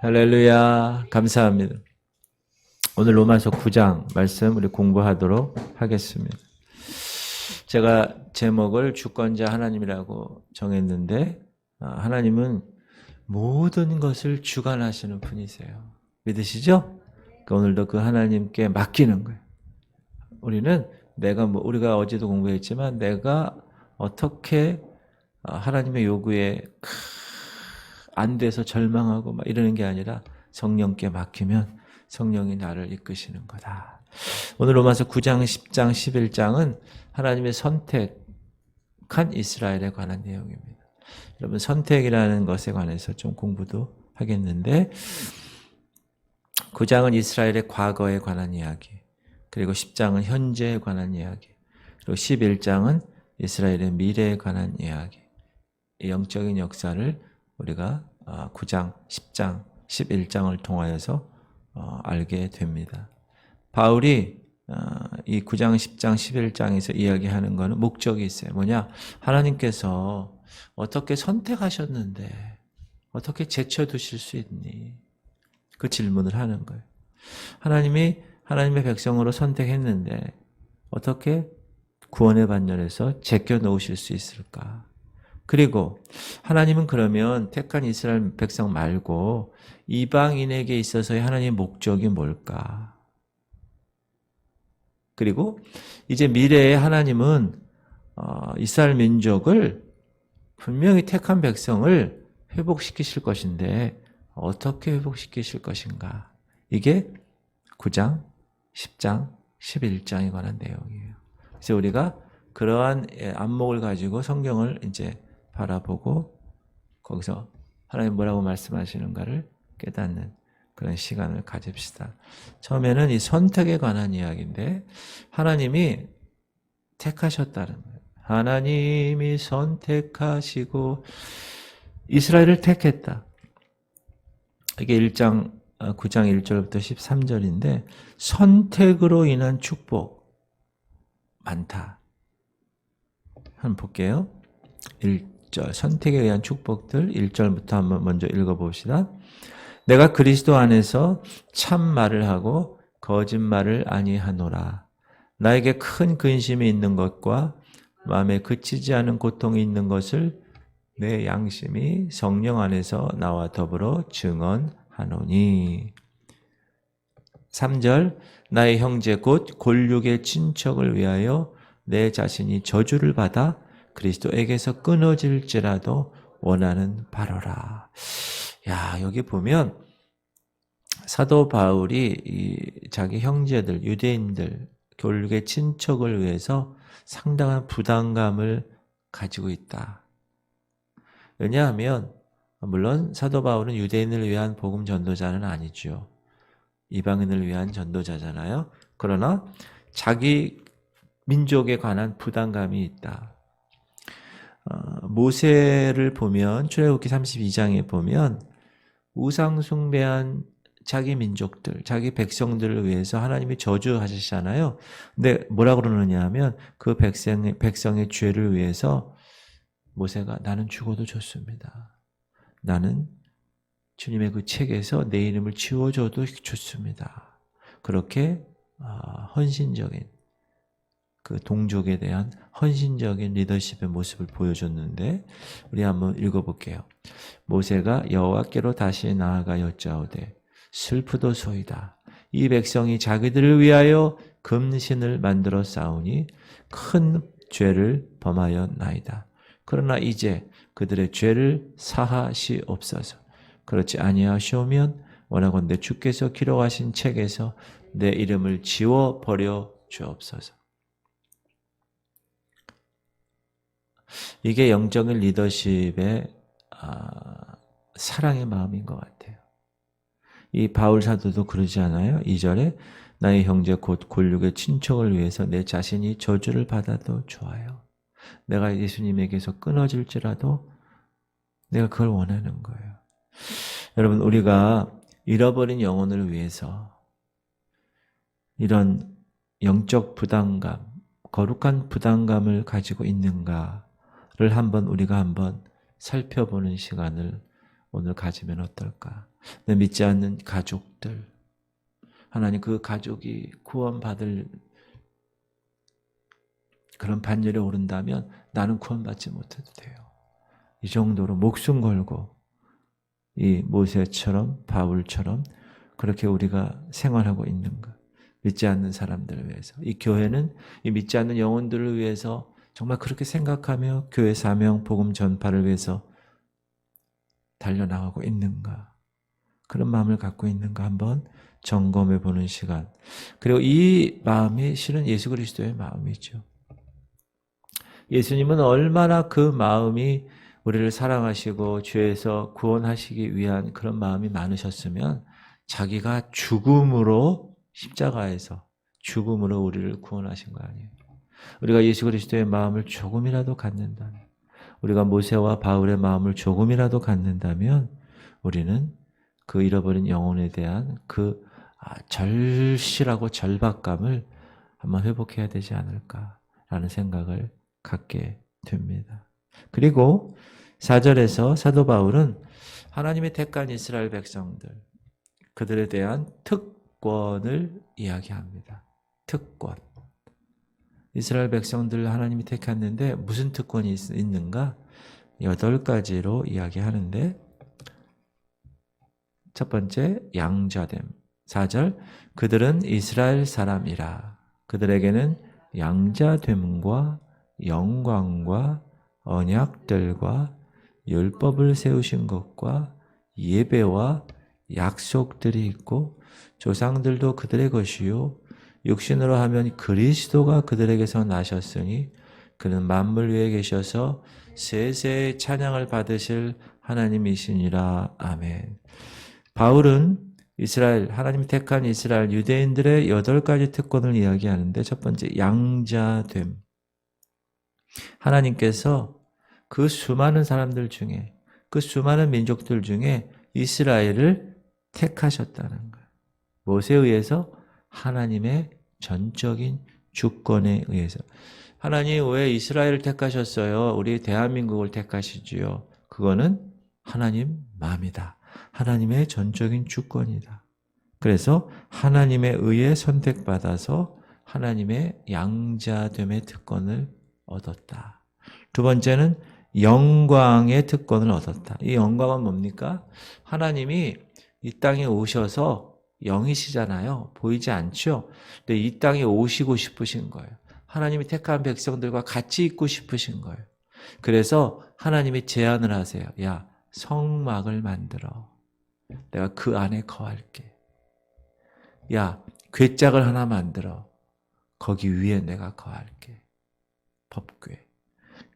할렐루야. 감사합니다. 오늘 로마서 9장 말씀 우리 공부하도록 하겠습니다. 제가 제목을 주권자 하나님이라고 정했는데 하나님은 모든 것을 주관하시는 분이세요. 믿으시죠? 그러니까 오늘도 그 하나님께 맡기는 거예요. 우리는 우리가 어제도 공부했지만 내가 어떻게 하나님의 요구에 안 돼서 절망하고 막 이러는 게 아니라 성령께 맡기면 성령이 나를 이끄시는 거다. 오늘 로마서 9장, 10장, 11장은 하나님의 선택한 이스라엘에 관한 내용입니다. 여러분 선택이라는 것에 관해서 좀 공부도 하겠는데 9장은 이스라엘의 과거에 관한 이야기, 그리고 10장은 현재에 관한 이야기, 그리고 11장은 이스라엘의 미래에 관한 이야기. 이 영적인 역사를 우리가 9장, 10장, 11장을 통하여서 알게 됩니다. 바울이 이 9장, 10장, 11장에서 이야기하는 것은 목적이 있어요. 뭐냐? 하나님께서 어떻게 선택하셨는데 어떻게 제쳐두실 수 있니? 그 질문을 하는 거예요. 하나님이 하나님의 백성으로 선택했는데 어떻게 구원의 반열에서 제껴놓으실 수 있을까? 그리고 하나님은 그러면 택한 이스라엘 백성 말고 이방인에게 있어서의 하나님의 목적이 뭘까? 그리고 이제 미래에 하나님은 이스라엘 민족을 분명히 택한 백성을 회복시키실 것인데 어떻게 회복시키실 것인가? 이게 9장, 10장, 11장에 관한 내용이에요. 그래서 우리가 그러한 안목을 가지고 성경을 이제 바라보고 거기서 하나님 뭐라고 말씀하시는가를 깨닫는 그런 시간을 가집시다. 처음에는 이 선택에 관한 이야기인데 하나님이 택하셨다는 거예요. 하나님이 선택하시고 이스라엘을 택했다. 이게 9장 1절부터 13절인데 선택으로 인한 축복 많다. 한번 볼게요. 1절 선택에 의한 축복들 1절부터 한번 먼저 읽어봅시다. 내가 그리스도 안에서 참 말을 하고 거짓말을 아니하노라. 나에게 큰 근심이 있는 것과 마음에 그치지 않은 고통이 있는 것을 내 양심이 성령 안에서 나와 더불어 증언하노니. 3절 나의 형제 곧 골육의 친척을 위하여 내 자신이 저주를 받아 그리스도에게서 끊어질지라도 원하는 바로라. 야, 여기 보면 사도 바울이 자기 형제들, 유대인들, 골육의 친척을 위해서 상당한 부담감을 가지고 있다. 왜냐하면 물론 사도 바울은 유대인을 위한 복음 전도자는 아니죠. 이방인을 위한 전도자잖아요. 그러나 자기 민족에 관한 부담감이 있다. 모세를 보면 출애굽기 32장에 보면 우상 숭배한 자기 민족들, 자기 백성들을 위해서 하나님이 저주하시잖아요. 근데 뭐라 그러느냐 하면 그 백성의 죄를 위해서 모세가 나는 죽어도 좋습니다. 나는 주님의 그 책에서 내 이름을 지워줘도 좋습니다. 그렇게 헌신적인 그 동족에 대한 헌신적인 리더십의 모습을 보여줬는데 우리 한번 읽어볼게요. 모세가 여호와께로 다시 나아가 여짜오되 슬프도소이다. 이 백성이 자기들을 위하여 금신을 만들어 쌓으니 큰 죄를 범하였나이다. 그러나 이제 그들의 죄를 사하시옵소서. 그렇지 아니하시오면 원하건대 주께서 기록하신 책에서 내 이름을 지워버려 주옵소서. 이게 영적인 리더십의 사랑의 마음인 것 같아요. 이 바울 사도도 그러지 않아요? 2절에 나의 형제 곧 골육의 친척을 위해서 내 자신이 저주를 받아도 좋아요. 내가 예수님에게서 끊어질지라도 내가 그걸 원하는 거예요. 여러분 우리가 잃어버린 영혼을 위해서 이런 영적 부담감, 거룩한 부담감을 가지고 있는가를 우리가 한번 살펴보는 시간을 오늘 가지면 어떨까? 내 믿지 않는 가족들, 하나님 그 가족이 구원받을 그런 반열에 오른다면 나는 구원받지 못해도 돼요. 이 정도로 목숨 걸고 이 모세처럼 바울처럼 그렇게 우리가 생활하고 있는 것. 믿지 않는 사람들을 위해서. 이 교회는 이 믿지 않는 영혼들을 위해서 정말 그렇게 생각하며 교회 사명, 복음 전파를 위해서 달려나가고 있는가. 그런 마음을 갖고 있는가 한번 점검해 보는 시간. 그리고 이 마음이 실은 예수 그리스도의 마음이죠. 예수님은 얼마나 그 마음이 우리를 사랑하시고 죄에서 구원하시기 위한 그런 마음이 많으셨으면 자기가 죽음으로 십자가에서 죽음으로 우리를 구원하신 거 아니에요. 우리가 예수 그리스도의 마음을 조금이라도 갖는다면, 우리가 모세와 바울의 마음을 조금이라도 갖는다면 우리는 그 잃어버린 영혼에 대한 그 절실하고 절박감을 한번 회복해야 되지 않을까라는 생각을 갖게 됩니다. 그리고 4절에서 사도 바울은 하나님의 택한 이스라엘 백성들, 그들에 대한 특권을 이야기합니다. 특권. 이스라엘 백성들 하나님이 택했는데 무슨 특권이 있는가? 8가지로 이야기하는데, 첫 번째, 양자됨. 4절, 그들은 이스라엘 사람이라. 그들에게는 양자됨과 영광과 언약들과 율법을 세우신 것과 예배와 약속들이 있고 조상들도 그들의 것이요 육신으로 하면 그리스도가 그들에게서 나셨으니 그는 만물 위에 계셔서 세세의 찬양을 받으실 하나님이시니라. 아멘. 바울은 이스라엘, 하나님이 택한 이스라엘 유대인들의 8가지 특권을 이야기하는데, 첫 번째, 양자됨. 하나님께서 그 수많은 사람들 중에, 그 수많은 민족들 중에 이스라엘을 택하셨다는 거예요. 무엇에 의해서? 하나님의 전적인 주권에 의해서. 하나님 왜 이스라엘을 택하셨어요? 우리 대한민국을 택하시지요. 그거는 하나님 마음이다. 하나님의 전적인 주권이다. 그래서 하나님에 의해 선택받아서 하나님의 양자됨의 특권을 얻었다. 두 번째는 영광의 특권을 얻었다. 이 영광은 뭡니까? 하나님이 이 땅에 오셔서 영이시잖아요. 보이지 않죠? 근데 이 땅에 오시고 싶으신 거예요. 하나님이 택한 백성들과 같이 있고 싶으신 거예요. 그래서 하나님이 제안을 하세요. 야, 성막을 만들어. 내가 그 안에 거할게. 야, 궤짝을 하나 만들어. 거기 위에 내가 거할게. 법궤.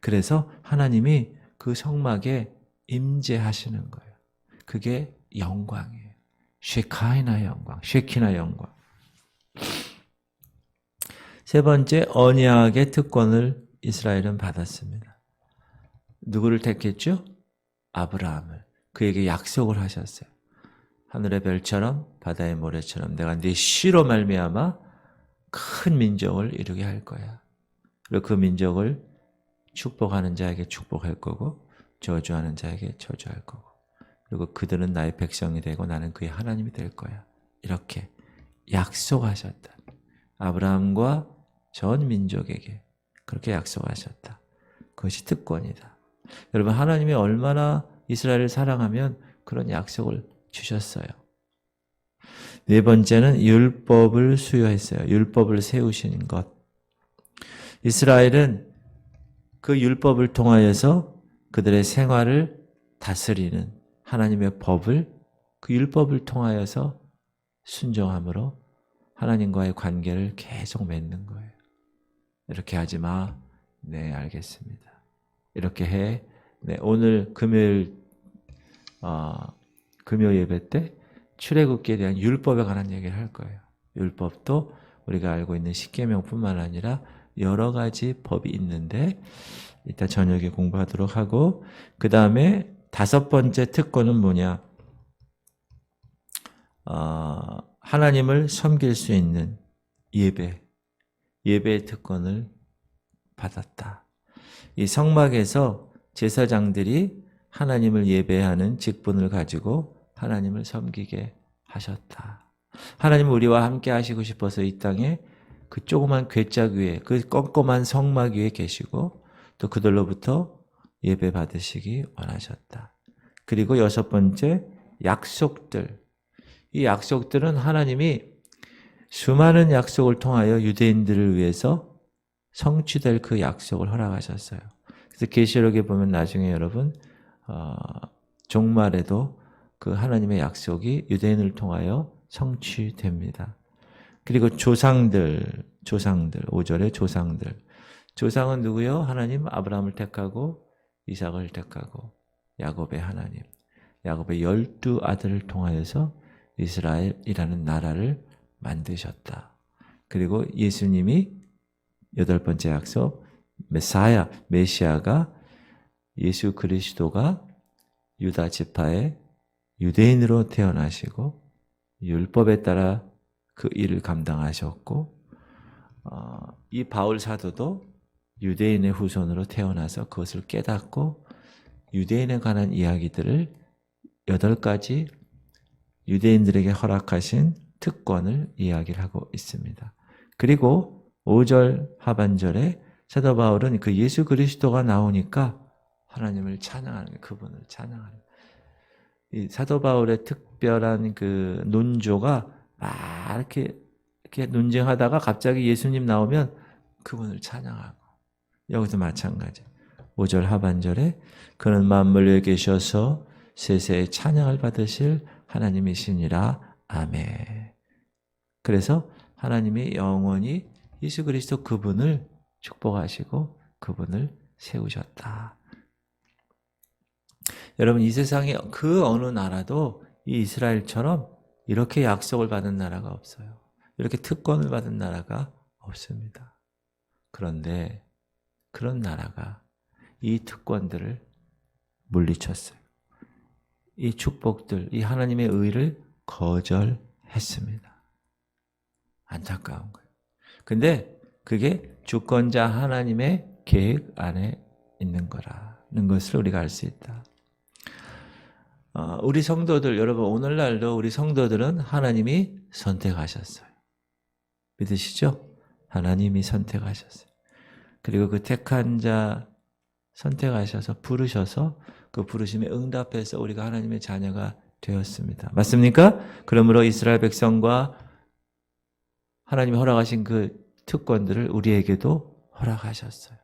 그래서 하나님이 그 성막에 임재하시는 거예요. 그게 영광이에요. 쉐카이나 영광, 쉐키나 영광. 세 번째, 언약의 특권을 이스라엘은 받았습니다. 누구를 택했죠? 아브라함을. 그에게 약속을 하셨어요. 하늘의 별처럼 바다의 모래처럼 내가 네 씨로 말미암아 큰 민족을 이루게 할 거야. 그리고 그 민족을 축복하는 자에게 축복할 거고 저주하는 자에게 저주할 거고, 그리고 그들은 나의 백성이 되고 나는 그의 하나님이 될 거야. 이렇게 약속하셨다. 아브라함과 전 민족에게 그렇게 약속하셨다. 그것이 특권이다. 여러분, 하나님이 얼마나 이스라엘을 사랑하면 그런 약속을 주셨어요. 네 번째는 율법을 수여했어요. 율법을 세우신 것. 이스라엘은 그 율법을 통하여서 그들의 생활을 다스리는 하나님의 법을, 그 율법을 통하여서 순종함으로 하나님과의 관계를 계속 맺는 거예요. 이렇게 하지 마. 네, 알겠습니다. 이렇게 해. 네, 오늘 금요일 금요 예배 때 출애굽기에 대한 율법에 관한 얘기를 할 거예요. 율법도 우리가 알고 있는 십계명뿐만 아니라 여러 가지 법이 있는데 이따 저녁에 공부하도록 하고, 그 다음에 5번째 특권은 뭐냐? 하나님을 섬길 수 있는 예배의 특권을 받았다. 이 성막에서 제사장들이 하나님을 예배하는 직분을 가지고 하나님을 섬기게 하셨다. 하나님은 우리와 함께 하시고 싶어서 이 땅에 그 조그만 궤짝 위에, 그 껌껌한 성막 위에 계시고 또 그들로부터 예배 받으시기 원하셨다. 그리고 여섯 번째, 약속들. 이 약속들은 하나님이 수많은 약속을 통하여 유대인들을 위해서 성취될 그 약속을 허락하셨어요. 그래서 계시록에 보면 나중에 여러분 종말에도 그 하나님의 약속이 유대인을 통하여 성취됩니다. 그리고 조상들 5절에 조상들. 조상은 누구요? 하나님 아브라함을 택하고 이삭을 택하고 야곱의 하나님. 야곱의 12아들을 통하여서 이스라엘이라는 나라를 만드셨다. 그리고 예수님이 여덟 번째 약속, 메시아가 예수 그리스도가 유다 지파의 유대인으로 태어나시고 율법에 따라 그 일을 감당하셨고 이 바울 사도도 유대인의 후손으로 태어나서 그것을 깨닫고 유대인에 관한 이야기들을 8가지 유대인들에게 허락하신 특권을 이야기를 하고 있습니다. 그리고 5절 하반절에 사도 바울은 그 예수 그리스도가 나오니까 하나님을 찬양하는, 그분을 찬양하는. 이 사도 바울의 특별한 그 논조가 막 이렇게 논쟁하다가 갑자기 예수님 나오면 그분을 찬양하고, 여기서 마찬가지. 5절 하반절에 그는 만물 위에 계셔서 세세의 찬양을 받으실 하나님이시니라. 아멘. 그래서 하나님이 영원히 예수 그리스도 그분을 축복하시고 그분을 세우셨다. 여러분, 이 세상에 그 어느 나라도 이 이스라엘처럼 이렇게 약속을 받은 나라가 없어요. 이렇게 특권을 받은 나라가 없습니다. 그런데 그런 나라가 이 특권들을 물리쳤어요. 이 축복들, 이 하나님의 의를 거절했습니다. 안타까운 거예요. 근데 그게 주권자 하나님의 계획 안에 있는 거라는 것을 우리가 알 수 있다. 우리 성도들, 여러분 오늘날도 우리 성도들은 하나님이 선택하셨어요. 믿으시죠? 하나님이 선택하셨어요. 그리고 그 택한 자 선택하셔서 부르셔서 그 부르심에 응답해서 우리가 하나님의 자녀가 되었습니다. 맞습니까? 그러므로 이스라엘 백성과 하나님이 허락하신 그 특권들을 우리에게도 허락하셨어요.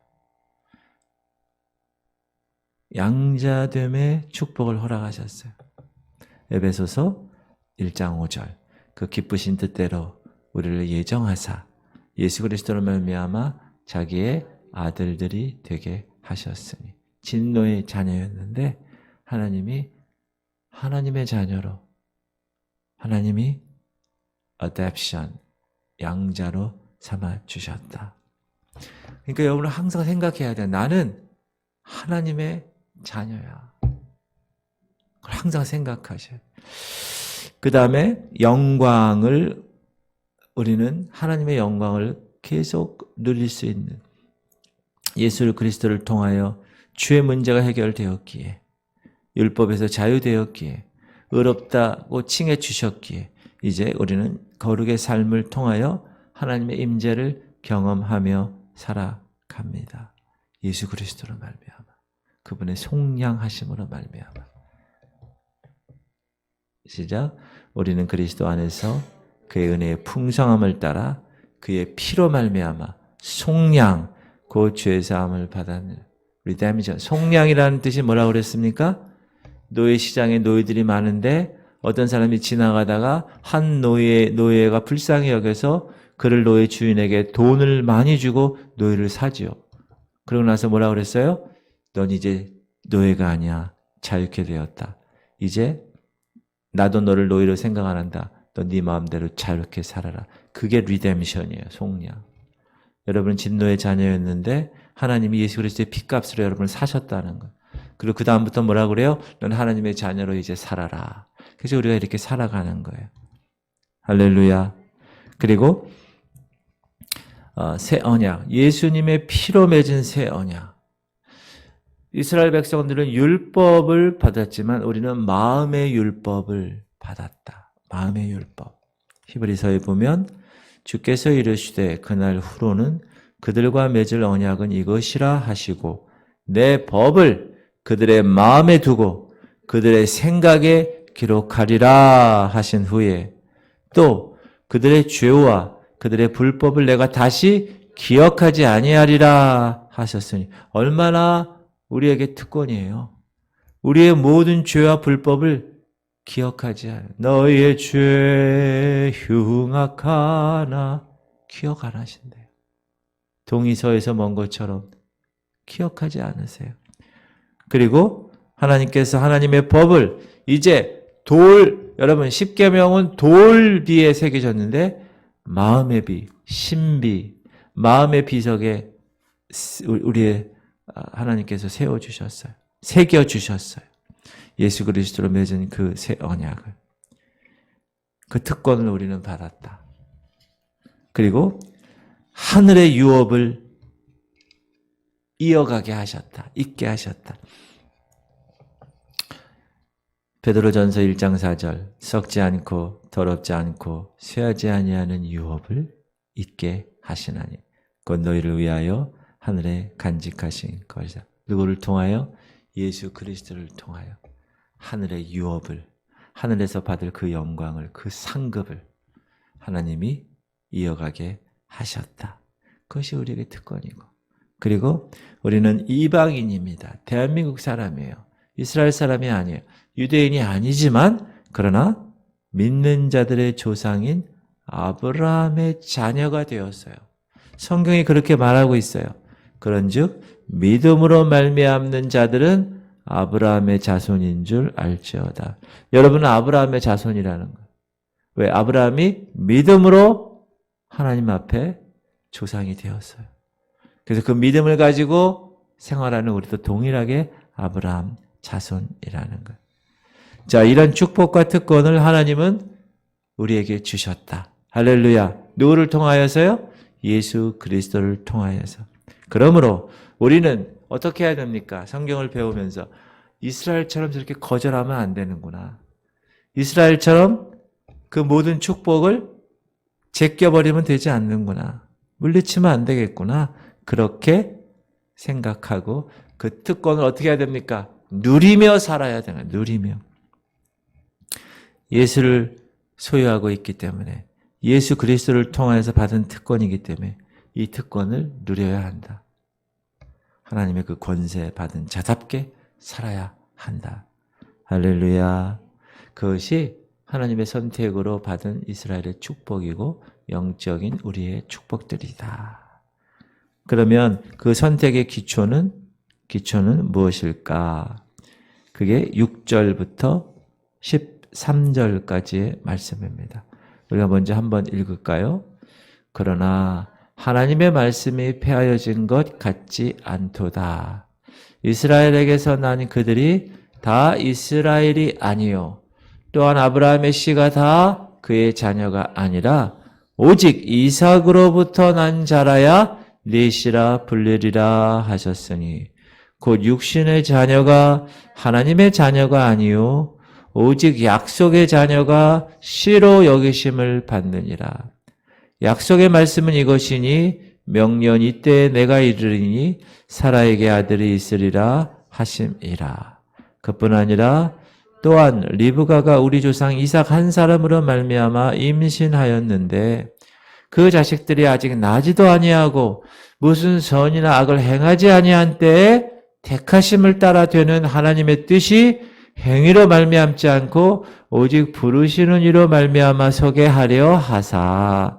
양자됨의 축복을 허락하셨어요. 에베소서 1장 5절. 그 기쁘신 뜻대로 우리를 예정하사 예수 그리스도로 말미암아 자기의 아들들이 되게 하셨으니, 진노의 자녀였는데 하나님이 하나님의 자녀로, 하나님이 adoption, 양자로 삼아 주셨다. 그러니까 여러분은 항상 생각해야 돼. 나는 하나님의 자녀야. 그걸 항상 생각하셔야 돼. 그 다음에 영광을, 우리는 하나님의 영광을 계속 누릴 수 있는, 예수 그리스도를 통하여 죄의 문제가 해결되었기에, 율법에서 자유되었기에, 의롭다고 칭해 주셨기에 이제 우리는 거룩의 삶을 통하여 하나님의 임재를 경험하며 살아갑니다. 예수 그리스도로 말미암아, 그분의 속량하심으로 말미암아. 시작. 우리는 그리스도 안에서 그의 은혜의 풍성함을 따라 그의 피로 말미암아 속량, 그 죄 사함을 받았는 리데미션. 속량이라는 뜻이 뭐라고 그랬습니까? 노예 시장에 노예들이 많은데 어떤 사람이 지나가다가 한 노예가 불쌍히 여겨서 그를 노예 주인에게 돈을 많이 주고 노예를 사지요. 그러고 나서 뭐라고 그랬어요? 넌 이제 노예가 아니야. 자유케 되었다. 이제 나도 너를 노예로 생각 안 한다. 너 네 마음대로 자유케 살아라. 그게 리뎀션이에요. 속량. 여러분은 진노의 자녀였는데 하나님이 예수 그리스도의 피값으로 여러분을 사셨다는 것. 그리고 그 다음부터 뭐라고 그래요? 넌 하나님의 자녀로 이제 살아라. 그래서 우리가 이렇게 살아가는 거예요. 할렐루야. 그리고 새 언약, 예수님의 피로 맺은 새 언약. 이스라엘 백성들은 율법을 받았지만 우리는 마음의 율법을 받았다. 마음의 율법. 히브리서에 보면 주께서 이르시되 그날 후로는 그들과 맺을 언약은 이것이라 하시고 내 법을 그들의 마음에 두고 그들의 생각에 기록하리라 하신 후에 또 그들의 죄와 그들의 불법을 내가 다시 기억하지 아니하리라 하셨으니 얼마나 우리에게 특권이에요. 우리의 모든 죄와 불법을 기억하지 않아요. 너희의 죄 흉악하나 기억 안 하신대요. 동의서에서 먼 것처럼 기억하지 않으세요. 그리고 하나님께서 하나님의 법을 이제 여러분 십계명은 돌비에 새겨졌는데 마음의 비, 신비, 마음의 비석에 우리의 하나님께서 세워주셨어요. 새겨주셨어요. 예수 그리스도로 맺은 그 새 언약을. 그 특권을 우리는 받았다. 그리고 하늘의 유업을 이어가게 하셨다. 있게 하셨다. 베드로전서 1장 4절 썩지 않고 더럽지 않고 쇠하지 아니하는 유업을 있게 하시나니 곧 너희를 위하여 하늘에 간직하신 것이다. 누구를 통하여? 예수 그리스도를 통하여 하늘의 유업을, 하늘에서 받을 그 영광을, 그 상급을 하나님이 이어가게 하셨다. 그것이 우리에게 특권이고, 그리고 우리는 이방인입니다. 대한민국 사람이에요. 이스라엘 사람이 아니에요. 유대인이 아니지만 그러나 믿는 자들의 조상인 아브라함의 자녀가 되었어요. 성경이 그렇게 말하고 있어요. 그런즉 믿음으로 말미암는 자들은 아브라함의 자손인 줄 알지어다. 여러분은 아브라함의 자손이라는 거예요. 왜? 아브라함이 믿음으로 하나님 앞에 조상이 되었어요. 그래서 그 믿음을 가지고 생활하는 우리도 동일하게 아브라함 자손이라는 거예요. 자, 이런 축복과 특권을 하나님은 우리에게 주셨다. 할렐루야. 누구를 통하여서요? 예수 그리스도를 통하여서. 그러므로 우리는 어떻게 해야 됩니까? 성경을 배우면서 이스라엘처럼 저렇게 거절하면 안 되는구나. 이스라엘처럼 그 모든 축복을 제껴버리면 되지 않는구나. 물리치면 안 되겠구나. 그렇게 생각하고 그 특권을 어떻게 해야 됩니까? 누리며 살아야 되나? 누리며. 예수를 소유하고 있기 때문에, 예수 그리스도를 통해서 받은 특권이기 때문에 이 특권을 누려야 한다. 하나님의 그 권세 받은 자답게 살아야 한다. 할렐루야. 그것이 하나님의 선택으로 받은 이스라엘의 축복이고 영적인 우리의 축복들이다. 그러면 그 선택의 기초는 무엇일까? 그게 6절부터 13절까지의 말씀입니다. 우리가 먼저 한번 읽을까요? 그러나 하나님의 말씀이 폐하여진 것 같지 않도다. 이스라엘에게서 난 그들이 다 이스라엘이 아니요 또한 아브라함의 씨가 다 그의 자녀가 아니라 오직 이삭으로부터 난 자라야 네 씨라 불리리라 하셨으니 곧 육신의 자녀가 하나님의 자녀가 아니요 오직 약속의 자녀가 씨로 여기심을 받느니라. 약속의 말씀은 이것이니 명년 이때에 내가 이르리니 사라에게 아들이 있으리라 하심이라. 그뿐 아니라 또한 리브가가 우리 조상 이삭 한 사람으로 말미암아 임신하였는데 그 자식들이 아직 나지도 아니하고 무슨 선이나 악을 행하지 아니한 때에 택하심을 따라 되는 하나님의 뜻이 행위로 말미암지 않고 오직 부르시는 이로 말미암아 서게 하려 하사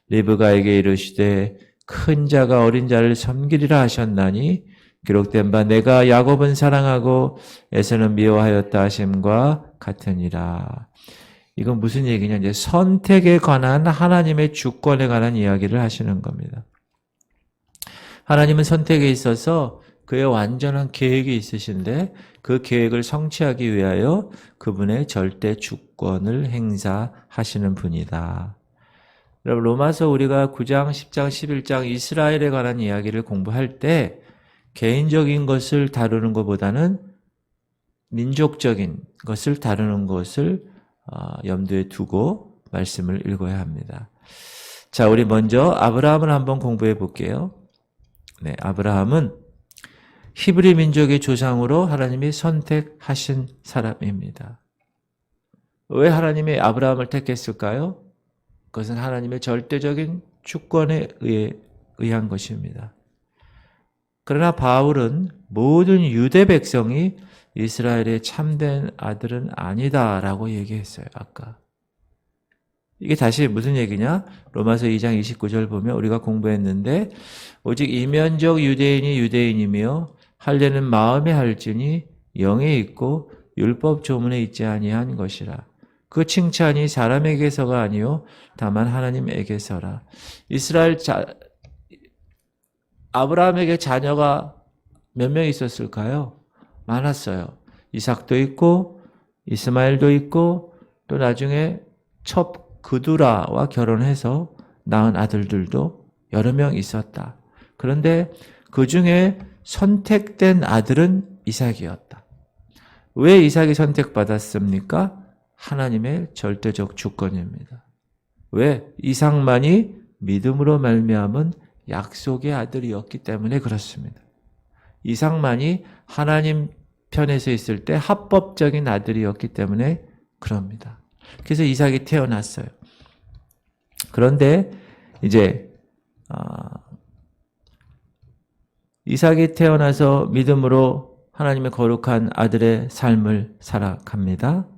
리브가에게 이르시되 큰 자가 어린 자를 섬기리라 하셨나니 기록된 바 내가 야곱은 사랑하고 에서는 미워하였다 하심과 같으니라. 이건 무슨 얘기냐? 이제 선택에 관한 하나님의 주권에 관한 이야기를 하시는 겁니다. 하나님은 선택에 있어서 그의 완전한 계획이 있으신데 그 계획을 성취하기 위하여 그분의 절대 주권을 행사하시는 분이다. 여러분 로마서 우리가 9장, 10장, 11장 이스라엘에 관한 이야기를 공부할 때 개인적인 것을 다루는 것보다는 민족적인 것을 다루는 것을 염두에 두고 말씀을 읽어야 합니다. 자, 우리 먼저 아브라함을 한번 공부해 볼게요. 네, 아브라함은 히브리 민족의 조상으로 하나님이 선택하신 사람입니다. 왜 하나님이 아브라함을 택했을까요? 그것은 하나님의 절대적인 주권에 의한 것입니다. 그러나 바울은 모든 유대 백성이 이스라엘의 참된 아들은 아니다라고 얘기했어요. 아까. 이게 다시 무슨 얘기냐? 로마서 2장 29절 보면 우리가 공부했는데 오직 이면적 유대인이 유대인이며 할례는 마음에 할지니 영에 있고 율법 조문에 있지 아니한 것이라. 그 칭찬이 사람에게서가 아니요 다만 하나님에게서라. 아브라함에게 자녀가 몇 명 있었을까요? 많았어요. 이삭도 있고 이스마엘도 있고 또 나중에 첩 그두라와 결혼해서 낳은 아들들도 여러 명 있었다. 그런데 그 중에 선택된 아들은 이삭이었다. 왜 이삭이 선택받았습니까? 하나님의 절대적 주권입니다. 왜? 이삭만이 믿음으로 말미암은 약속의 아들이었기 때문에 그렇습니다. 이삭만이 하나님 편에서 있을 때 합법적인 아들이었기 때문에 그럽니다. 그래서 이삭이 태어났어요. 그런데 이제 이삭이 태어나서 믿음으로 하나님의 거룩한 아들의 삶을 살아갑니다.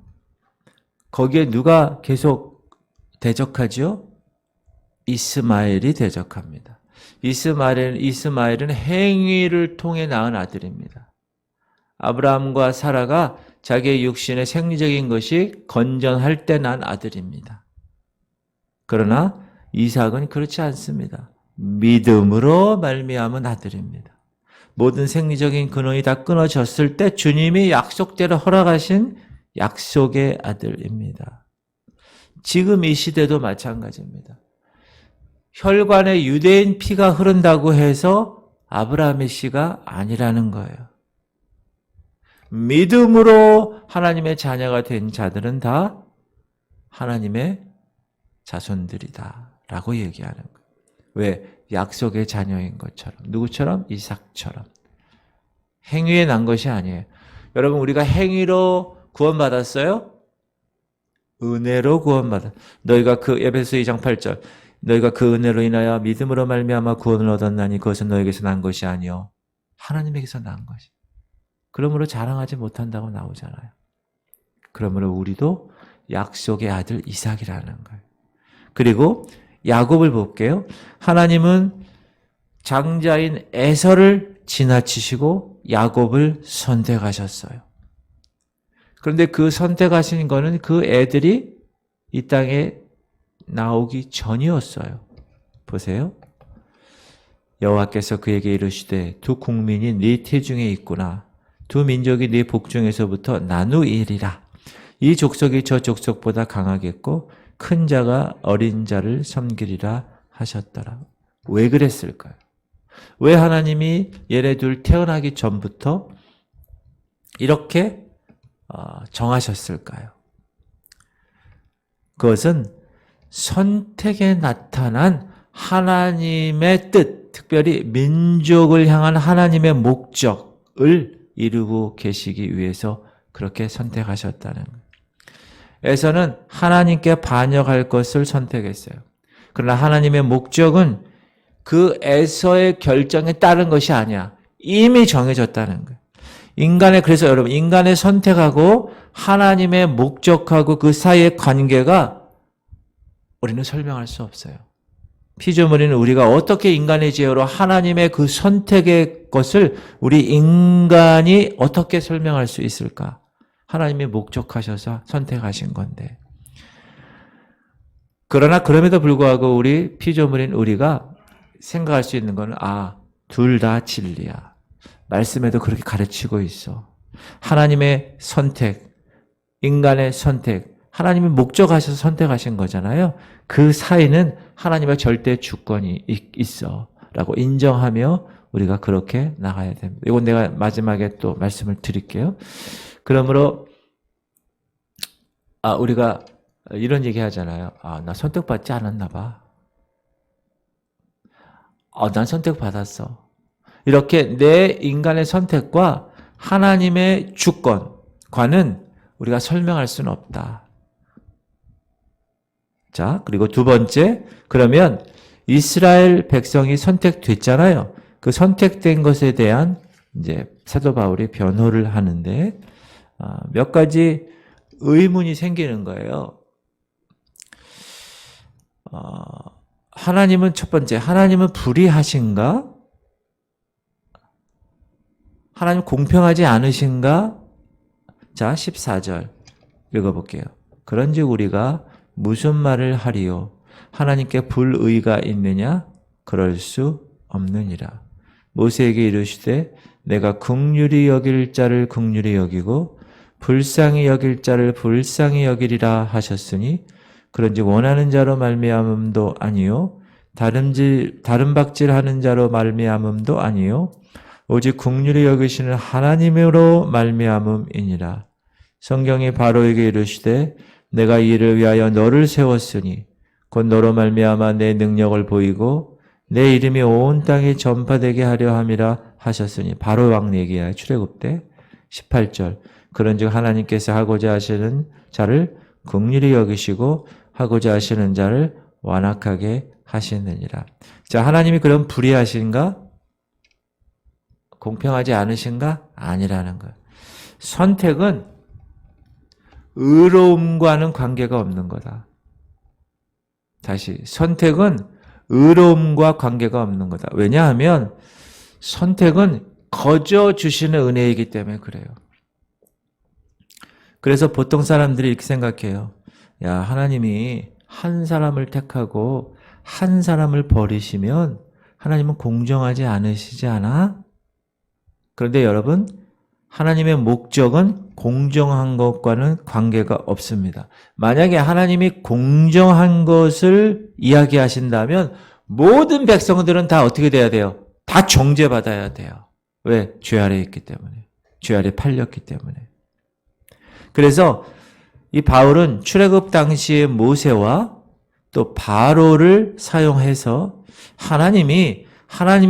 거기에 누가 계속 대적하죠? 이스마엘이 대적합니다. 이스마엘은 행위를 통해 낳은 아들입니다. 아브라함과 사라가 자기의 육신의 생리적인 것이 건전할 때 난 아들입니다. 그러나 이삭은 그렇지 않습니다. 믿음으로 말미암은 아들입니다. 모든 생리적인 근원이 다 끊어졌을 때 주님이 약속대로 허락하신 약속의 아들입니다. 지금 이 시대도 마찬가지입니다. 혈관에 유대인 피가 흐른다고 해서 아브라함의 씨가 아니라는 거예요. 믿음으로 하나님의 자녀가 된 자들은 다 하나님의 자손들이다 라고 얘기하는 거예요. 왜? 약속의 자녀인 것처럼. 누구처럼? 이삭처럼. 행위에 난 것이 아니에요. 여러분, 우리가 행위로 구원받았어요? 은혜로 구원받았어요. 너희가 에베소 2장 8절 너희가 그 은혜로 인하여 믿음으로 말미암아 구원을 얻었나니 그것은 너에게서 난 것이 아니요 하나님에게서 난 것이. 그러므로 자랑하지 못한다고 나오잖아요. 그러므로 우리도 약속의 아들 이삭이라는 거예요. 그리고 야곱을 볼게요. 하나님은 장자인 에서를 지나치시고 야곱을 선택하셨어요. 그런데 그 선택하신 거는 그 애들이 이 땅에 나오기 전이었어요. 보세요. 여호와께서 그에게 이르시되 두 국민이 네 태중에 있구나. 두 민족이 네 복중에서부터 나누이리라. 이 족속이 저 족속보다 강하겠고 큰 자가 어린 자를 섬기리라 하셨더라. 왜 그랬을까요? 왜 하나님이 얘네들 태어나기 전부터 이렇게 정하셨을까요? 그것은 선택에 나타난 하나님의 뜻, 특별히 민족을 향한 하나님의 목적을 이루고 계시기 위해서 그렇게 선택하셨다는 거예요. 에서는 하나님께 반역할 것을 선택했어요. 그러나 하나님의 목적은 그 에서의 결정에 따른 것이 아니야. 이미 정해졌다는 거예요. 그래서 여러분, 인간의 선택하고 하나님의 목적하고 그 사이의 관계가 우리는 설명할 수 없어요. 피조물인 우리가 어떻게 인간의 지혜로 하나님의 그 선택의 것을 우리 인간이 어떻게 설명할 수 있을까? 하나님이 목적하셔서 선택하신 건데. 그러나 그럼에도 불구하고 우리 피조물인 우리가 생각할 수 있는 거는 둘 다 진리야. 말씀에도 그렇게 가르치고 있어. 하나님의 선택, 인간의 선택, 하나님이 목적하셔서 선택하신 거잖아요. 그 사이는 하나님의 절대 주권이 있어 라고 인정하며 우리가 그렇게 나가야 됩니다. 이건 내가 마지막에 또 말씀을 드릴게요. 그러므로 우리가 이런 얘기 하잖아요. 나 선택받지 않았나 봐. 난 선택받았어. 이렇게 내 인간의 선택과 하나님의 주권과는 우리가 설명할 수는 없다. 자, 그리고 두 번째, 그러면 이스라엘 백성이 선택됐잖아요. 그 선택된 것에 대한 이제 사도 바울이 변호를 하는데 몇 가지 의문이 생기는 거예요. 하나님은 첫 번째, 하나님은 불의하신가? 하나님 공평하지 않으신가? 자, 14절 읽어볼게요. 그런즉 우리가 무슨 말을 하리요? 하나님께 불의가 있느냐? 그럴 수 없느니라. 모세에게 이르시되 내가 긍휼히 여길 자를 긍휼히 여기고 불쌍히 여길 자를 불쌍히 여기리라 하셨으니 그런즉 원하는 자로 말미암음도 아니요 다른 박질하는 자로 말미암음도 아니요 오직 긍휼히 여기시는 하나님으로 말미암음이니라. 성경이 바로에게 이르시되 내가 이를 위하여 너를 세웠으니 곧 너로 말미암아 내 능력을 보이고 내 이름이 온 땅에 전파되게 하려 함이라 하셨으니 바로 왕 얘기야. 출애굽 때 18절 그런즉 하나님께서 하고자 하시는 자를 긍휼히 여기시고 하고자 하시는 자를 완악하게 하시느니라. 자, 하나님이 그럼 불의하신가? 공평하지 않으신가? 아니라는 거예요. 선택은 의로움과는 관계가 없는 거다. 다시, 선택은 의로움과 관계가 없는 거다. 왜냐하면 선택은 거저 주시는 은혜이기 때문에 그래요. 그래서 보통 사람들이 이렇게 생각해요. 야, 하나님이 한 사람을 택하고 한 사람을 버리시면 하나님은 공정하지 않으시지 않아? 그런데 여러분, 하나님의 목적은 공정한 것과는 관계가 없습니다. 만약에 하나님이 공정한 것을 이야기하신다면 모든 백성들은 다 어떻게 돼야 돼요? 다 정죄받아야 돼요. 왜? 죄 아래에 있기 때문에. 죄 아래 팔렸기 때문에. 그래서 이 바울은 출애굽 당시의 모세와 또 바로를 사용해서 하나님이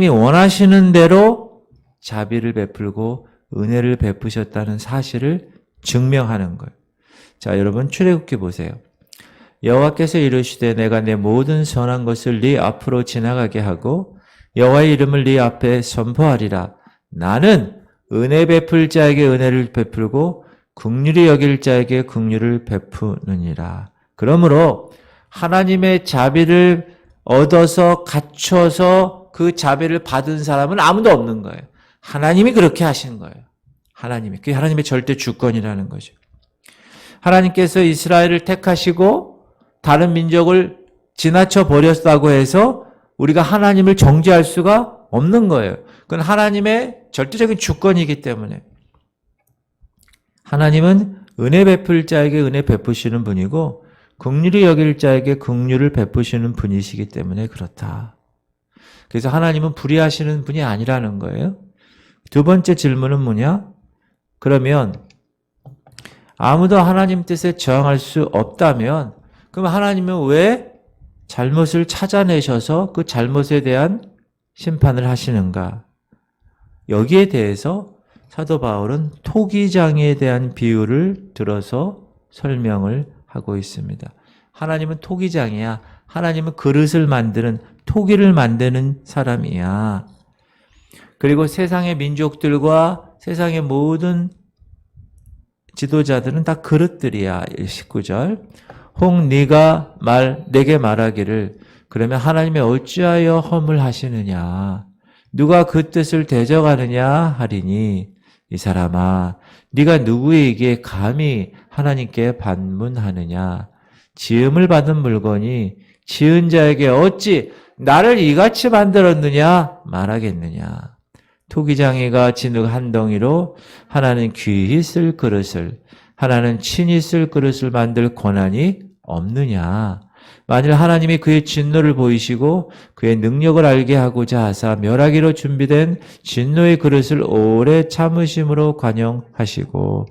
원하시는 대로 자비를 베풀고 은혜를 베푸셨다는 사실을 증명하는 거예요. 자, 여러분 출애굽기 보세요. 여호와께서 이르시되 내가 내 모든 선한 것을 네 앞으로 지나가게 하고 여호와의 이름을 네 앞에 선포하리라. 나는 은혜 베풀 자에게 은혜를 베풀고 긍휼히 여길 자에게 긍휼을 베푸느니라. 그러므로 하나님의 자비를 얻어서 갖춰서 그 자비를 받은 사람은 아무도 없는 거예요. 하나님이 그렇게 하신 거예요. 그게 하나님의 절대 주권이라는 거죠. 하나님께서 이스라엘을 택하시고 다른 민족을 지나쳐 버렸다고 해서 우리가 하나님을 정죄할 수가 없는 거예요. 그건 하나님의 절대적인 주권이기 때문에. 하나님은 은혜 베풀 자에게 은혜 베푸시는 분이고 긍휼히 여길 자에게 긍휼을 베푸시는 분이시기 때문에 그렇다. 그래서 하나님은 불의하시는 분이 아니라는 거예요. 두 번째 질문은 뭐냐? 그러면 아무도 하나님 뜻에 저항할 수 없다면 그럼 하나님은 왜 잘못을 찾아내셔서 그 잘못에 대한 심판을 하시는가? 여기에 대해서 사도 바울은 토기장에 대한 비유를 들어서 설명을 하고 있습니다. 하나님은 토기장이야. 하나님은 그릇을 만드는, 토기를 만드는 사람이야. 그리고 세상의 민족들과 세상의 모든 지도자들은 다 그릇들이야. 19절. 혹 네가 내게 말하기를 그러면 하나님이 어찌하여 허물하시느냐? 누가 그 뜻을 대적하느냐 하리니 이 사람아 네가 누구에게 감히 하나님께 반문하느냐? 지음을 받은 물건이 지은 자에게 어찌 나를 이같이 만들었느냐 말하겠느냐? 토기장이가 진흙 한 덩이로 하나는 귀히 쓸 그릇을 하나는 친히 쓸 그릇을 만들 권한이 없느냐? 만일 하나님이 그의 진노를 보이시고 그의 능력을 알게 하고자 하사 멸하기로 준비된 진노의 그릇을 오래 참으심으로 관용하시고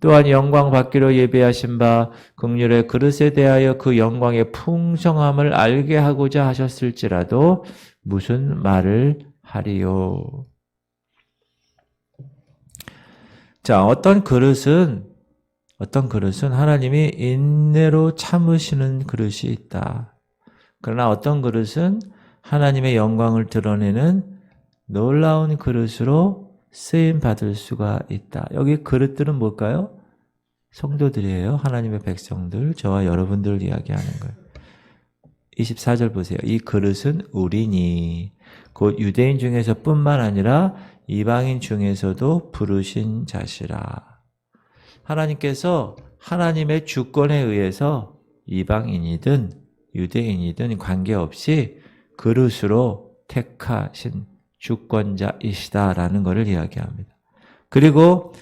또한 영광 받기로 예비하신 바 긍휼의 그릇에 대하여 그 영광의 풍성함을 알게 하고자 하셨을지라도 무슨 말을 하리요. 자, 어떤 그릇은 하나님이 인내로 참으시는 그릇이 있다. 그러나 어떤 그릇은 하나님의 영광을 드러내는 놀라운 그릇으로 쓰임 받을 수가 있다. 여기 그릇들은 뭘까요? 성도들이에요. 하나님의 백성들, 저와 여러분들 이야기하는 거예요. 24절 보세요. 이 그릇은 우리니 곧 유대인 중에서 뿐만 아니라 이방인 중에서도 부르신 자시라. 하나님께서 하나님의 주권에 의해서 이방인이든 유대인이든 관계없이 그릇으로 택하신 주권자이시다라는 것을 이야기합니다. 그리고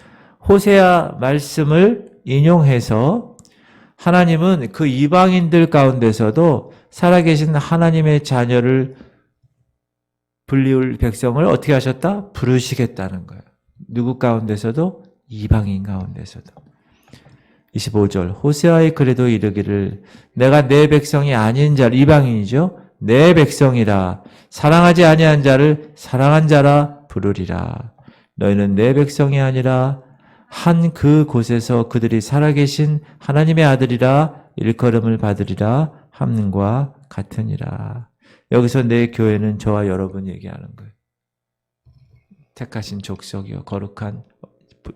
호세아 말씀을 인용해서 하나님은 그 이방인들 가운데서도 살아계신 하나님의 자녀를 불리울 백성을 어떻게 하셨다? 부르시겠다는 거예요. 누구 가운데서도? 이방인 가운데서도. 25절 호세아의 글에도 이르기를 내가 내 백성이 아닌 자를 이방인이죠. 내 백성이라 사랑하지 아니한 자를 사랑한 자라 부르리라. 너희는 내 백성이 아니라 한 그 곳에서 그들이 살아계신 하나님의 아들이라 일컬음을 받으리라 함과 같으니라. 여기서 내 교회는 저와 여러분 얘기하는 거예요. 택하신 족속이요 거룩한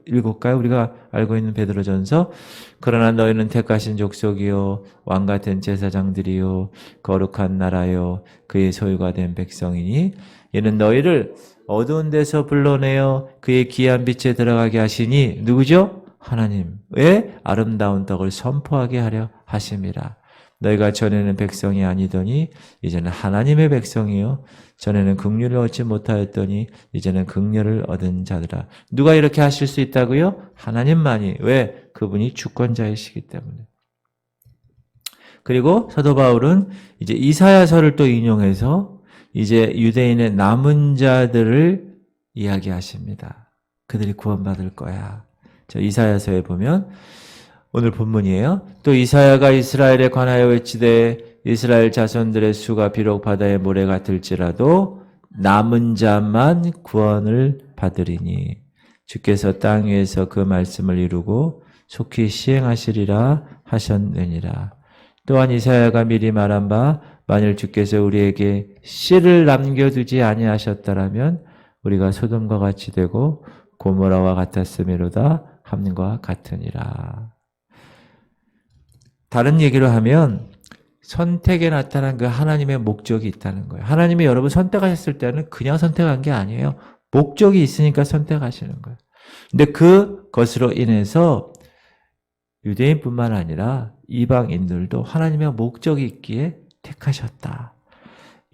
읽을까요? 우리가 알고 있는 베드로전서 그러나 너희는 택하신 족속이요 왕같은 제사장들이요 거룩한 나라요 그의 소유가 된 백성이니 이는 너희를 어두운 데서 불러내어 그의 귀한 빛에 들어가게 하시니 누구죠? 하나님. 왜? 아름다운 떡을 선포하게 하려 하심이라. 너희가 전에는 백성이 아니더니 이제는 하나님의 백성이요 전에는 긍휼을 얻지 못하였더니 이제는 긍휼을 얻은 자들아. 누가 이렇게 하실 수 있다고요? 하나님만이. 왜? 그분이 주권자이시기 때문에. 그리고 사도 바울은 이제 이사야서를 또 인용해서 이제 유대인의 남은 자들을 이야기하십니다. 그들이 구원받을 거야. 저 이사야서에 보면 오늘 본문이에요. 또 이사야가 이스라엘에 관하여 외치되 이스라엘 자손들의 수가 비록 바다의 모래 같을지라도 남은 자만 구원을 받으리니 주께서 땅 위에서 그 말씀을 이루고 속히 시행하시리라 하셨느니라. 또한 이사야가 미리 말한 바 만일 주께서 우리에게 씨를 남겨두지 아니하셨다라면 우리가 소돔과 같이 되고 고모라와 같았음이로다 함과 같으니라. 다른 얘기로 하면 선택에 나타난 그 하나님의 목적이 있다는 거예요. 하나님이 여러분 선택하셨을 때는 그냥 선택한 게 아니에요. 목적이 있으니까 선택하시는 거예요. 근데 그것으로 인해서 유대인뿐만 아니라 이방인들도 하나님의 목적이 있기에 택하셨다.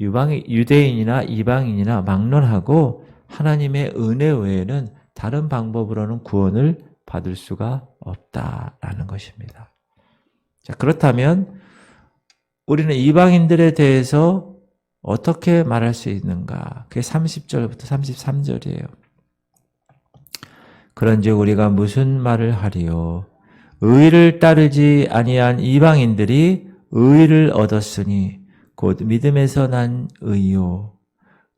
유대인이나 이방인이나 막론하고 하나님의 은혜 외에는 다른 방법으로는 구원을 받을 수가 없다라는 것입니다. 자, 그렇다면 우리는 이방인들에 대해서 어떻게 말할 수 있는가? 그게 30절부터 33절이에요. 그런즉 우리가 무슨 말을 하리요? 의를 따르지 아니한 이방인들이 의를 얻었으니 곧 믿음에서 난 의요.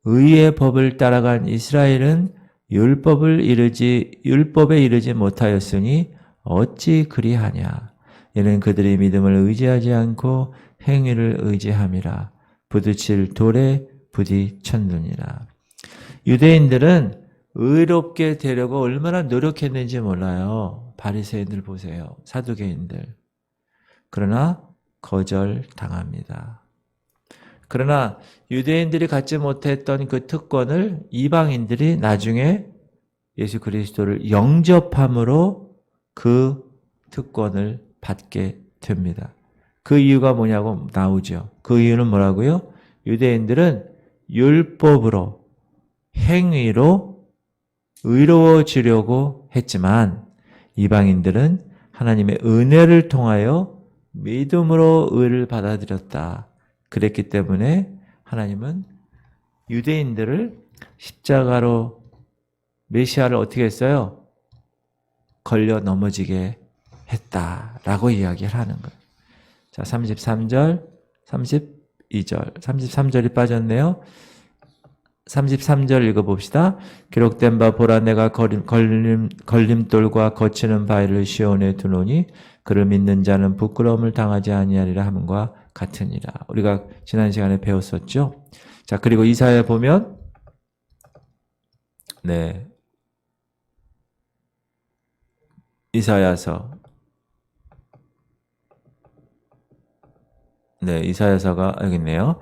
의의 법을 따라간 이스라엘은 율법에 이르지 못하였으니 어찌 그리하냐? 이는 그들이 믿음을 의지하지 않고 행위를 의지함이라. 부딪힐 돌에 부딪혔느니라. 유대인들은 의롭게 되려고 얼마나 노력했는지 몰라요. 바리새인들 보세요. 사두개인들. 그러나 거절당합니다. 그러나 유대인들이 갖지 못했던 그 특권을 이방인들이 나중에 예수 그리스도를 영접함으로 그 특권을 받게 됩니다. 그 이유가 뭐냐고 나오죠. 그 이유는 뭐라고요? 유대인들은 율법으로 행위로 의로워지려고 했지만 이방인들은 하나님의 은혜를 통하여 믿음으로 의를 받아들였다. 그랬기 때문에 하나님은 유대인들을 십자가로 메시아를 어떻게 했어요? 걸려 넘어지게 했다라고 이야기를 하는 거예요. 자, 33절, 32절, 33절이 빠졌네요. 33절 읽어봅시다. 기록된 바 보라 내가 걸림돌과 거치는 바위를 시온에 두노니 그를 믿는 자는 부끄러움을 당하지 아니하리라 함과 같으니라. 우리가 지난 시간에 배웠었죠. 자, 그리고 이사야에 보면 네, 이사야서 네, 이사야서가 여기 있네요.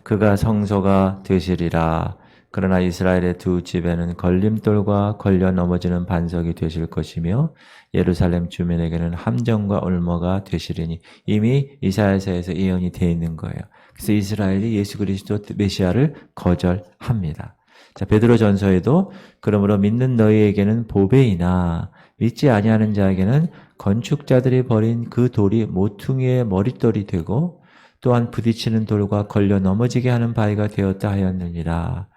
그가 성소가 되시리라. 그러나 이스라엘의 두 집에는 걸림돌과 걸려 넘어지는 반석이 되실 것이며 예루살렘 주민에게는 함정과 올무가 되시리니 이미 이사야서에서 예언이 되어 있는 거예요. 그래서 이스라엘이 예수 그리스도 메시아를 거절합니다. 자, 베드로전서에도 그러므로 믿는 너희에게는 보배이나 믿지 아니하는 자에게는 건축자들이 버린 그 돌이 모퉁이의 머릿돌이 되고 또한 부딪히는 돌과 걸려 넘어지게 하는 바위가 되었다 하였느니라.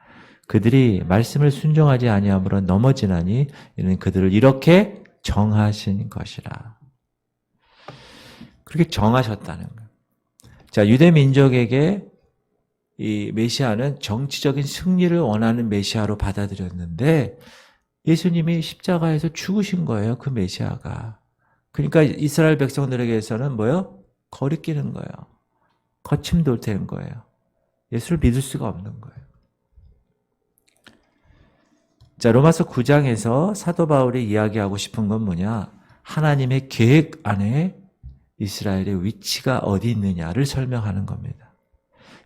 그들이 말씀을 순종하지 아니함으로 넘어지나니 이는 그들을 이렇게 정하신 것이라. 그렇게 정하셨다는 거예요. 자, 유대 민족에게 이 메시아는 정치적인 승리를 원하는 메시아로 받아들였는데 예수님이 십자가에서 죽으신 거예요. 그 메시아가. 그러니까 이스라엘 백성들에게서는 뭐예요? 거리끼는 거예요. 거침돌 되는 거예요. 예수를 믿을 수가 없는 거예요. 자, 로마서 9장에서 사도 바울이 이야기하고 싶은 건 뭐냐? 하나님의 계획 안에 이스라엘의 위치가 어디 있느냐를 설명하는 겁니다.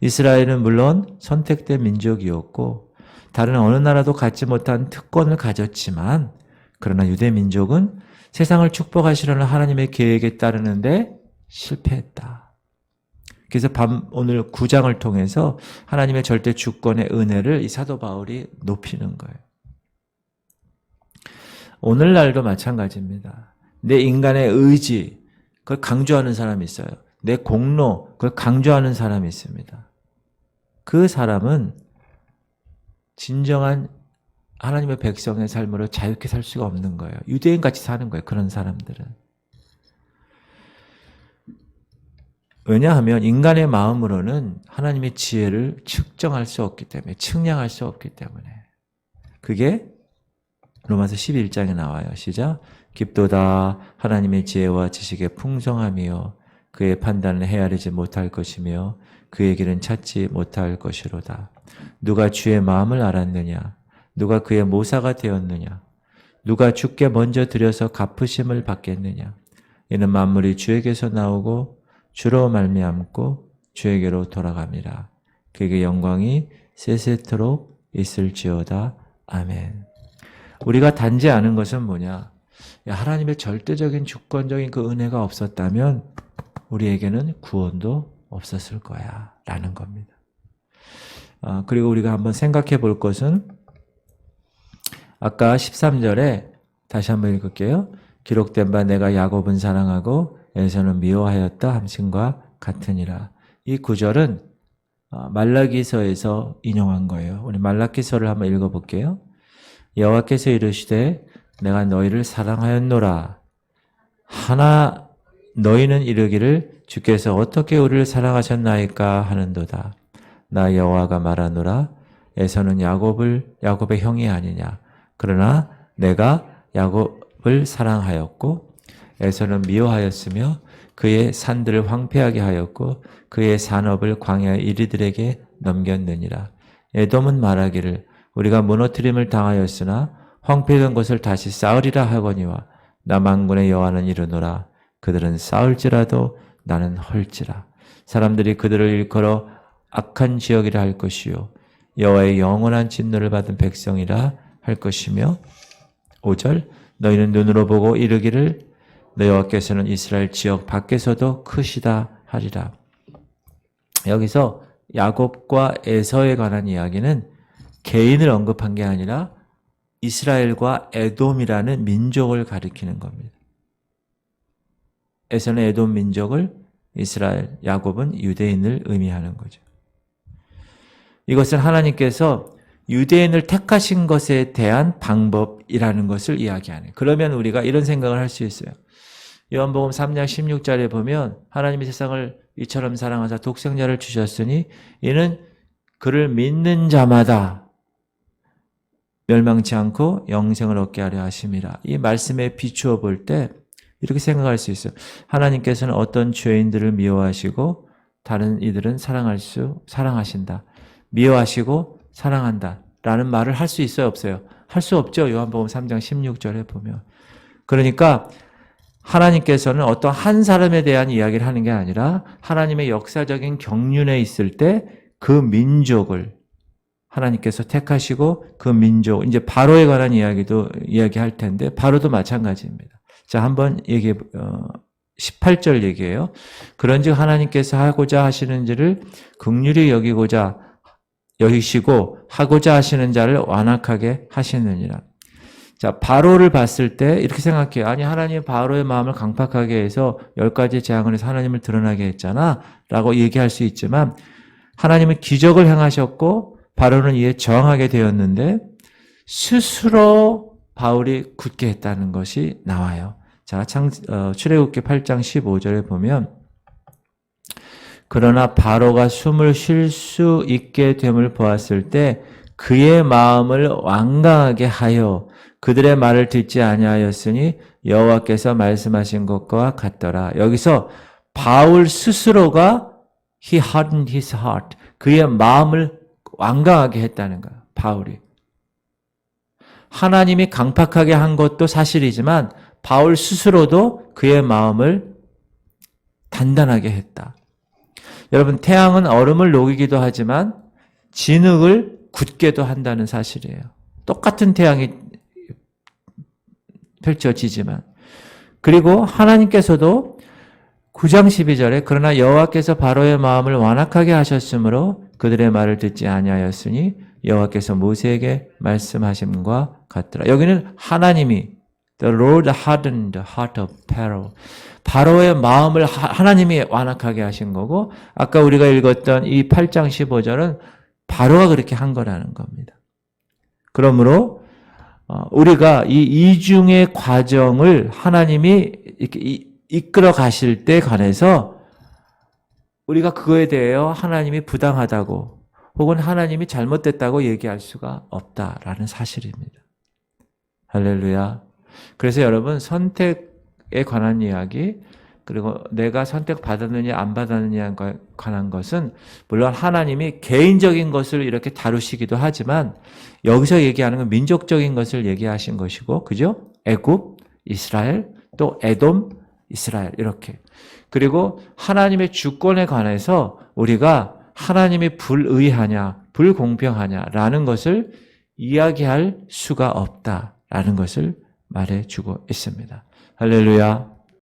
이스라엘은 물론 선택된 민족이었고 다른 어느 나라도 갖지 못한 특권을 가졌지만 그러나 유대 민족은 세상을 축복하시려는 하나님의 계획에 따르는데 실패했다. 그래서 오늘 9장을 통해서 하나님의 절대 주권의 은혜를 이 사도 바울이 높이는 거예요. 오늘날도 마찬가지입니다. 내 인간의 의지, 그걸 강조하는 사람이 있어요. 내 공로, 그걸 강조하는 사람이 있습니다. 그 사람은 진정한 하나님의 백성의 삶으로 자유롭게 살 수가 없는 거예요. 유대인같이 사는 거예요. 그런 사람들은. 왜냐하면 인간의 마음으로는 하나님의 지혜를 측정할 수 없기 때문에, 측량할 수 없기 때문에. 그게 로마서 11장에 나와요. 시작. 깊도다 하나님의 지혜와 지식의 풍성함이요 그의 판단을 헤아리지 못할 것이며 그의 길은 찾지 못할 것이로다. 누가 주의 마음을 알았느냐? 누가 그의 모사가 되었느냐? 누가 주께 먼저 드려서 갚으심을 받겠느냐? 이는 만물이 주에게서 나오고 주로 말미암고 주에게로 돌아갑니다. 그에게 영광이 세세토록 있을지어다. 아멘. 우리가 단지 아는 것은 뭐냐? 하나님의 절대적인 주권적인 그 은혜가 없었다면 우리에게는 구원도 없었을 거야 라는 겁니다. 그리고 우리가 한번 생각해 볼 것은 아까 13절에 다시 한번 읽을게요. 기록된 바 내가 야곱은 사랑하고 에서는 미워하였다 함신과 같으니라. 이 구절은 말라기서에서 인용한 거예요. 우리 말라기서를 한번 읽어볼게요. 여호와께서 이르시되 내가 너희를 사랑하였노라. 하나 너희는 이르기를 주께서 어떻게 우리를 사랑하셨나이까 하는도다. 나 여호와가 말하노라. 에서는 야곱의 형이 아니냐. 그러나 내가 야곱을 사랑하였고 에서는 미워하였으며 그의 산들을 황폐하게 하였고 그의 산업을 광야 이리들에게 넘겼느니라. 에돔은 말하기를 우리가 무너뜨림을 당하였으나 황폐된 것을 다시 쌓으리라 하거니와 나 만군의 여호와는 이르노라. 그들은 쌓을지라도 나는 헐지라. 사람들이 그들을 일컬어 악한 지역이라 할 것이요 여호와의 영원한 진노를 받은 백성이라 할 것이며 5절 너희는 눈으로 보고 이르기를 너 여호와께서는 이스라엘 지역 밖에서도 크시다 하리라. 여기서 야곱과 에서에 관한 이야기는 개인을 언급한 게 아니라 이스라엘과 에돔이라는 민족을 가리키는 겁니다. 에서는 에돔 민족을 이스라엘, 야곱은 유대인을 의미하는 거죠. 이것은 하나님께서 유대인을 택하신 것에 대한 방법이라는 것을 이야기하는. 그러면 우리가 이런 생각을 할 수 있어요. 요한복음 3장 16절에 보면 하나님이 세상을 이처럼 사랑하사 독생자를 주셨으니 이는 그를 믿는 자마다 멸망치 않고 영생을 얻게 하려 하심이라. 이 말씀에 비추어 볼 때 이렇게 생각할 수 있어요. 하나님께서는 어떤 죄인들을 미워하시고 다른 이들은 사랑하신다. 미워하시고 사랑한다. 라는 말을 할 수 있어요, 없어요? 할 수 없죠. 요한복음 3장 16절에 보면. 그러니까 하나님께서는 어떤 한 사람에 대한 이야기를 하는 게 아니라 하나님의 역사적인 경륜에 있을 때 그 민족을 하나님께서 택하시고 그 민족, 이제 바로에 관한 이야기도 이야기할 텐데 바로도 마찬가지입니다. 자, 한번 18절 얘기해요. 그런즉 하나님께서 하고자 하시는지를 긍휼히 여기시고 하고자 하시는 자를 완악하게 하시느니라. 자, 바로를 봤을 때 이렇게 생각해요. 아니, 하나님이 바로의 마음을 강팍하게 해서 10가지 재앙을 해서 하나님을 드러나게 했잖아 라고 얘기할 수 있지만 하나님은 기적을 행하셨고 바로는 이에 저항하게 되었는데 스스로 바울이 굳게 했다는 것이 나와요. 자, 출애굽기 8장 15절에 보면 그러나 바로가 숨을 쉴 수 있게 됨을 보았을 때 그의 마음을 완강하게 하여 그들의 말을 듣지 아니하였으니 여호와께서 말씀하신 것과 같더라. 여기서 바울 스스로가 he hardened his heart. 그의 마음을 완강하게 했다는 거예요. 바울이. 하나님이 강팍하게 한 것도 사실이지만 바울 스스로도 그의 마음을 단단하게 했다. 여러분, 태양은 얼음을 녹이기도 하지만 진흙을 굳게도 한다는 사실이에요. 똑같은 태양이 펼쳐지지만. 그리고 하나님께서도 9장 12절에 그러나 여호와께서 바로의 마음을 완악하게 하셨으므로 그들의 말을 듣지 아니하였으니 여호와께서 모세에게 말씀하심과 같더라. 여기는 하나님이 The Lord hardened the heart of Pharaoh. 바로의 마음을 하나님이 완악하게 하신 거고 아까 우리가 읽었던 이 8장 15절은 바로가 그렇게 한 거라는 겁니다. 그러므로 우리가 이 이중의 과정을 하나님이 이렇게 이끌어 가실 때 관해서 우리가 그거에 대하여 하나님이 부당하다고 혹은 하나님이 잘못됐다고 얘기할 수가 없다라는 사실입니다. 할렐루야. 그래서 여러분 선택에 관한 이야기 그리고 내가 선택받았느냐 안 받았느냐에 관한 것은 물론 하나님이 개인적인 것을 이렇게 다루시기도 하지만 여기서 얘기하는 건 민족적인 것을 얘기하신 것이고 그죠? 애굽, 이스라엘, 또 에돔, 이스라엘 이렇게. 그리고 하나님의 주권에 관해서 우리가 하나님이 불의하냐 불공평하냐라는 것을 이야기할 수가 없다라는 것을 말해주고 있습니다. 할렐루야.